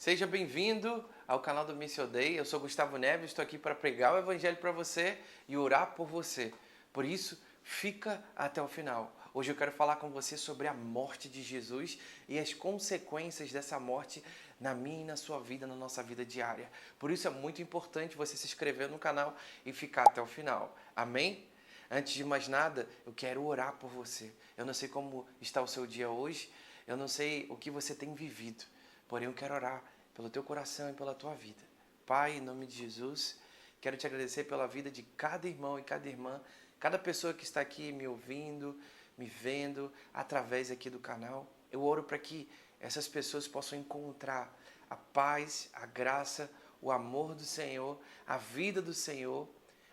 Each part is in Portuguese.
Seja bem-vindo ao canal do Missio Dei. Eu sou Gustavo Neves, estou aqui para pregar o Evangelho para você e orar por você. Por isso, fica até o final. Hoje eu quero falar com você sobre a morte de Jesus e as consequências dessa morte na minha e na sua vida, na nossa vida diária. Por isso é muito importante você se inscrever no canal e ficar até o final. Amém? Antes de mais nada, eu quero orar por você. Eu não sei como está o seu dia hoje, eu não sei o que você tem vivido, porém eu quero orar pelo teu coração e pela tua vida. Pai, em nome de Jesus, quero te agradecer pela vida de cada irmão e cada irmã, cada pessoa que está aqui me ouvindo, me vendo, através aqui do canal. Eu oro para que essas pessoas possam encontrar a paz, a graça, o amor do Senhor, a vida do Senhor,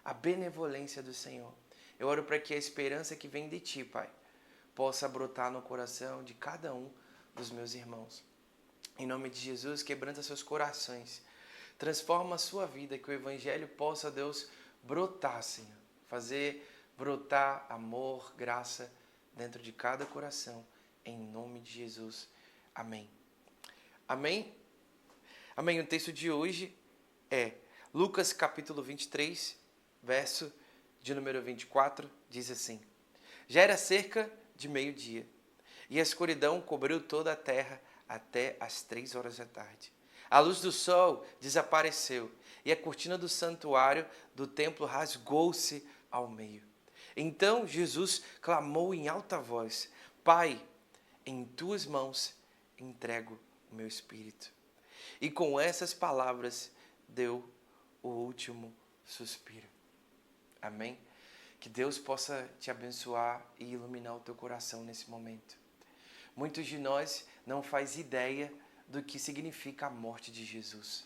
a benevolência do Senhor. Eu oro para que a esperança que vem de Ti, Pai, possa brotar no coração de cada um dos meus irmãos. Em nome de Jesus, quebranta seus corações. Transforma a sua vida, que o Evangelho possa, Deus, brotar, Senhor. Fazer brotar amor, graça dentro de cada coração. Em nome de Jesus. Amém. Amém? Amém. O texto de hoje é Lucas capítulo 23, verso de número 24, diz assim: Já era cerca de meio-dia, e a escuridão cobriu toda a terra até às 3 horas da tarde. A luz do sol desapareceu, e a cortina do santuário do templo rasgou-se ao meio. Então Jesus clamou em alta voz: Pai, em tuas mãos entrego o meu espírito. E com essas palavras deu o último suspiro. Amém? Que Deus possa te abençoar e iluminar o teu coração nesse momento. Muitos de nós não faz ideia do que significa a morte de Jesus.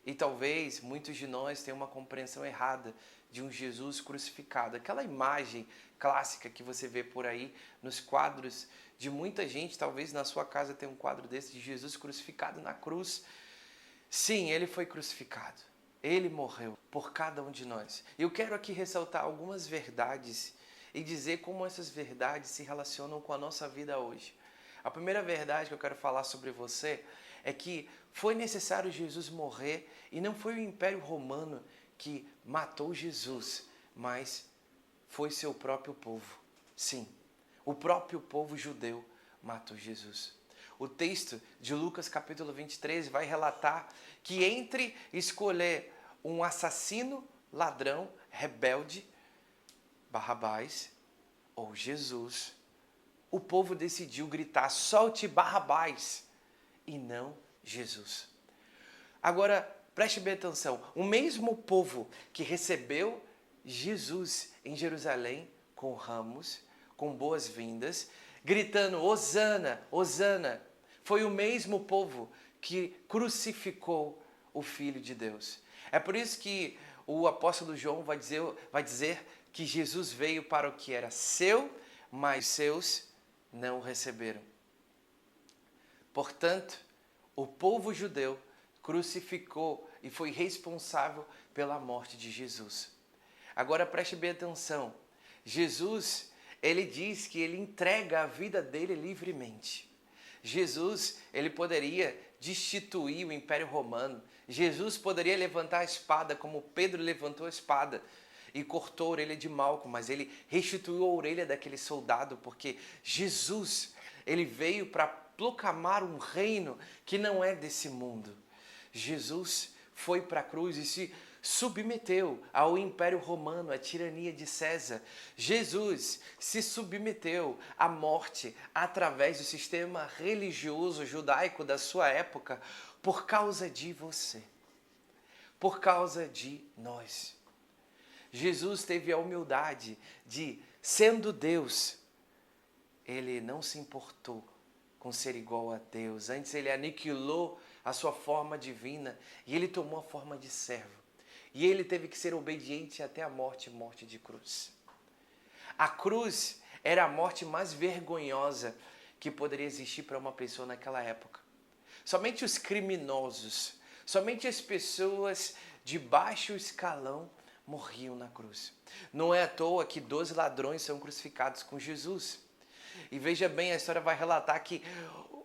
E talvez muitos de nós tenham uma compreensão errada de um Jesus crucificado. Aquela imagem clássica que você vê por aí nos quadros de muita gente, talvez na sua casa tenha um quadro desse de Jesus crucificado na cruz. Sim, ele foi crucificado. Ele morreu por cada um de nós. Eu quero aqui ressaltar algumas verdades e dizer como essas verdades se relacionam com a nossa vida hoje. A primeira verdade que eu quero falar sobre você é que foi necessário Jesus morrer e não foi o Império Romano que matou Jesus, mas foi seu próprio povo. Sim, o próprio povo judeu matou Jesus. O texto de Lucas capítulo 23 vai relatar que entre escolher um assassino, ladrão, rebelde, Barrabás, ou Jesus, o povo decidiu gritar: solte Barrabás e não Jesus. Agora, preste bem atenção, o mesmo povo que recebeu Jesus em Jerusalém com ramos, com boas-vindas, gritando Hosana, Hosana, foi o mesmo povo que crucificou o Filho de Deus. É por isso que o apóstolo João vai dizer que Jesus veio para o que era seu, mas seus não o receberam. Portanto, o povo judeu crucificou e foi responsável pela morte de Jesus. Agora preste bem atenção. Jesus, ele diz que ele entrega a vida dele livremente. Jesus, ele poderia destituir o Império Romano. Jesus poderia levantar a espada como Pedro levantou a espada e cortou a orelha de Malco, mas ele restituiu a orelha daquele soldado, porque Jesus, ele veio para proclamar um reino que não é desse mundo. Jesus foi para a cruz e se submeteu ao Império Romano, à tirania de César. Jesus se submeteu à morte através do sistema religioso judaico da sua época por causa de você, por causa de nós. Jesus teve a humildade de, sendo Deus, ele não se importou com ser igual a Deus. Antes ele aniquilou a sua forma divina e ele tomou a forma de servo. E ele teve que ser obediente até a morte de cruz. A cruz era a morte mais vergonhosa que poderia existir para uma pessoa naquela época. Somente os criminosos, somente as pessoas de baixo escalão morriam na cruz. Não é à toa que 12 ladrões são crucificados com Jesus. E veja bem, a história vai relatar que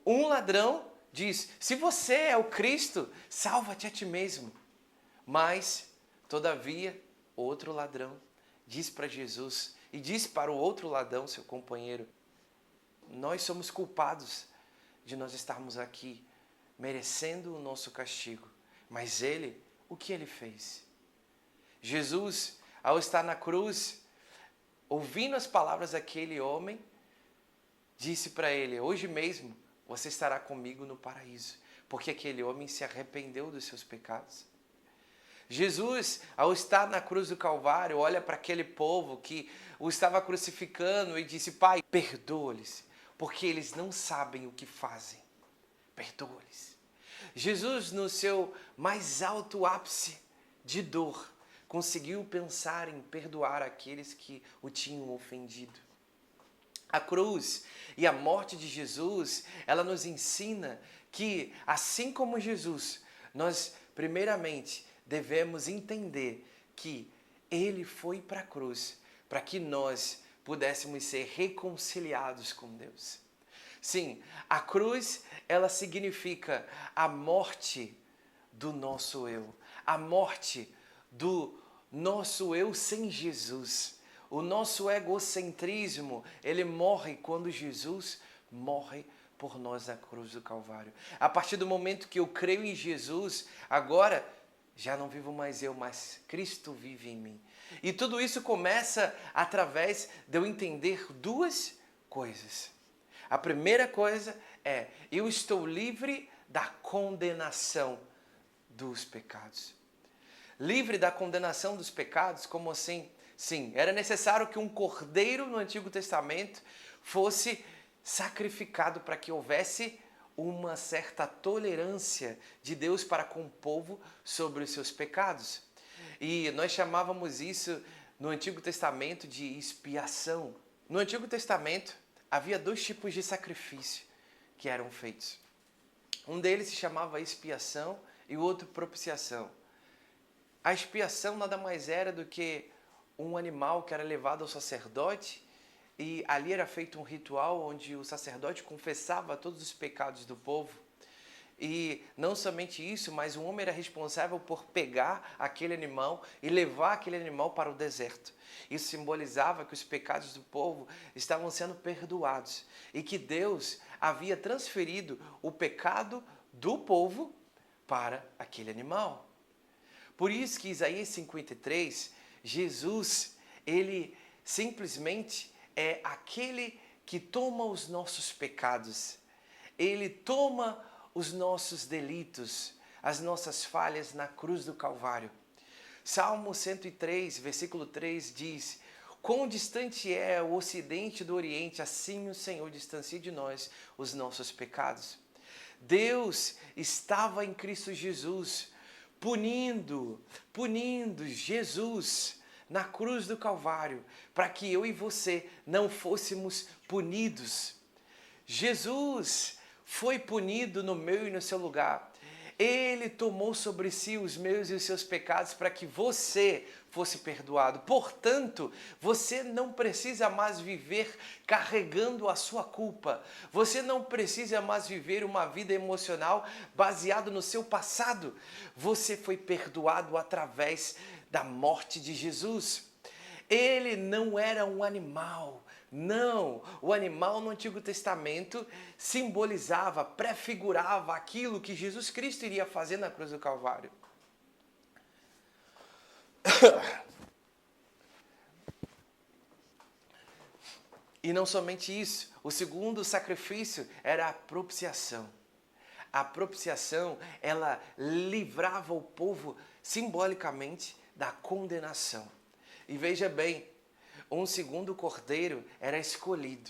um ladrão diz: se você é o Cristo, salva-te a ti mesmo. Mas, todavia, outro ladrão diz para Jesus e diz para o outro ladrão, seu companheiro: nós somos culpados de nós estarmos aqui, merecendo o nosso castigo. Mas ele, o que ele fez? Jesus, ao estar na cruz, ouvindo as palavras daquele homem, disse para ele: hoje mesmo você estará comigo no paraíso, porque aquele homem se arrependeu dos seus pecados. Jesus, ao estar na cruz do Calvário, olha para aquele povo que o estava crucificando e disse: Pai, perdoa-lhes, porque eles não sabem o que fazem. Perdoa-lhes. Jesus, no seu mais alto ápice de dor, conseguiu pensar em perdoar aqueles que o tinham ofendido. A cruz e a morte de Jesus, ela nos ensina que, assim como Jesus, nós, primeiramente, devemos entender que ele foi para a cruz para que nós pudéssemos ser reconciliados com Deus. Sim, a cruz, ela significa a morte do nosso eu, a morte do nosso eu sem Jesus. O nosso egocentrismo, ele morre quando Jesus morre por nós na cruz do Calvário. A partir do momento que eu creio em Jesus, agora já não vivo mais eu, mas Cristo vive em mim. E tudo isso começa através de eu entender duas coisas. A primeira coisa é: eu estou livre da condenação dos pecados. Livre da condenação dos pecados, como assim? Sim, era necessário que um cordeiro no Antigo Testamento fosse sacrificado para que houvesse uma certa tolerância de Deus para com o povo sobre os seus pecados. E nós chamávamos isso no Antigo Testamento de expiação. No Antigo Testamento havia dois tipos de sacrifício que eram feitos. Um deles se chamava expiação e o outro propiciação. A expiação nada mais era do que um animal que era levado ao sacerdote e ali era feito um ritual onde o sacerdote confessava todos os pecados do povo. E não somente isso, mas um homem era responsável por pegar aquele animal e levar aquele animal para o deserto. Isso simbolizava que os pecados do povo estavam sendo perdoados e que Deus havia transferido o pecado do povo para aquele animal. Por isso que Isaías 53, Jesus, ele simplesmente é aquele que toma os nossos pecados. Ele toma os nossos delitos, as nossas falhas na cruz do Calvário. Salmo 103, versículo 3 diz: quão distante é o ocidente do oriente, assim o Senhor distancia de nós os nossos pecados. Deus estava em Cristo Jesus, punindo Jesus na cruz do Calvário, para que eu e você não fôssemos punidos. Jesus foi punido no meu e no seu lugar. Ele tomou sobre si os meus e os seus pecados para que você fosse perdoado. Portanto, você não precisa mais viver carregando a sua culpa. Você não precisa mais viver uma vida emocional baseada no seu passado. Você foi perdoado através da morte de Jesus. Ele não era um animal. Não, o animal no Antigo Testamento simbolizava, prefigurava aquilo que Jesus Cristo iria fazer na cruz do Calvário. E não somente isso, o segundo sacrifício era a propiciação. A propiciação, ela livrava o povo simbolicamente da condenação. E veja bem, um segundo cordeiro era escolhido.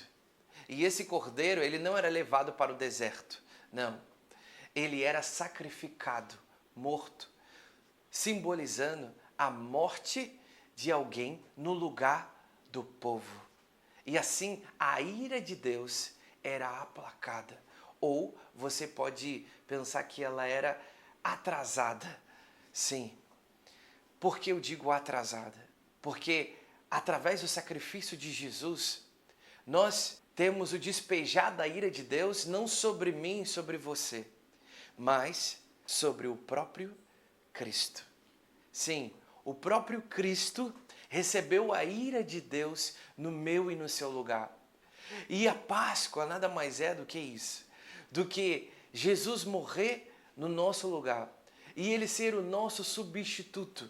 E esse cordeiro, ele não era levado para o deserto. Não. Ele era sacrificado, morto, simbolizando a morte de alguém no lugar do povo. E assim, a ira de Deus era aplacada. Ou você pode pensar que ela era atrasada. Sim. Por que eu digo atrasada? Porque através do sacrifício de Jesus, nós temos o despejar da ira de Deus não sobre mim e sobre você, mas sobre o próprio Cristo. Sim, o próprio Cristo recebeu a ira de Deus no meu e no seu lugar. E a Páscoa nada mais é do que isso, do que Jesus morrer no nosso lugar e ele ser o nosso substituto.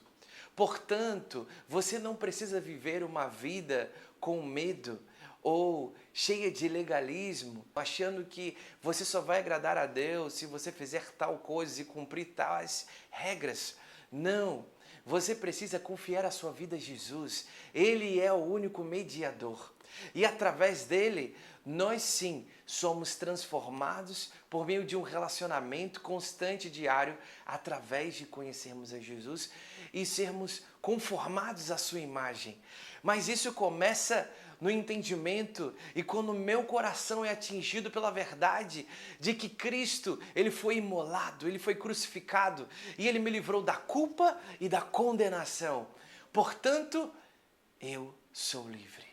Portanto, você não precisa viver uma vida com medo ou cheia de legalismo, achando que você só vai agradar a Deus se você fizer tal coisa e cumprir tais regras. Não, você precisa confiar a sua vida a Jesus. Ele é o único mediador. E através dele, nós sim somos transformados por meio de um relacionamento constante, diário, através de conhecermos a Jesus e sermos conformados à sua imagem. Mas isso começa no entendimento e quando o meu coração é atingido pela verdade de que Cristo, ele foi imolado, ele foi crucificado e ele me livrou da culpa e da condenação. Portanto, eu sou livre.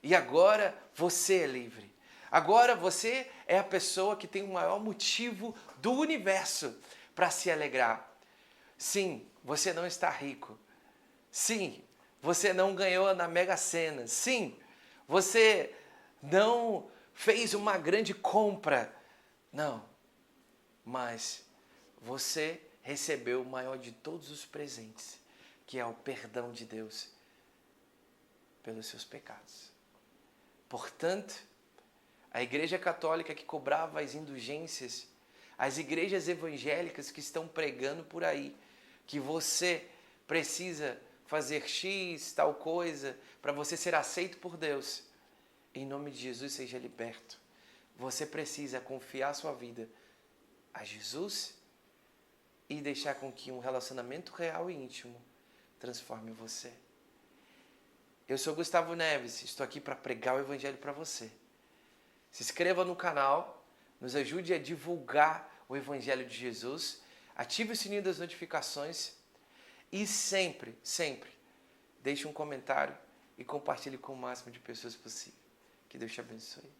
E agora você é livre. Agora você é a pessoa que tem o maior motivo do universo para se alegrar. Sim, você não está rico. Sim, você não ganhou na Mega Sena. Sim, você não fez uma grande compra. Não, mas você recebeu o maior de todos os presentes, que é o perdão de Deus pelos seus pecados. Portanto, a Igreja Católica que cobrava as indulgências, as igrejas evangélicas que estão pregando por aí, que você precisa fazer X, tal coisa, para você ser aceito por Deus, em nome de Jesus, seja liberto. Você precisa confiar sua vida a Jesus e deixar com que um relacionamento real e íntimo transforme você. Eu sou Gustavo Neves, estou aqui para pregar o Evangelho para você. Se inscreva no canal, nos ajude a divulgar o Evangelho de Jesus, ative o sininho das notificações e sempre, sempre, deixe um comentário e compartilhe com o máximo de pessoas possível. Que Deus te abençoe.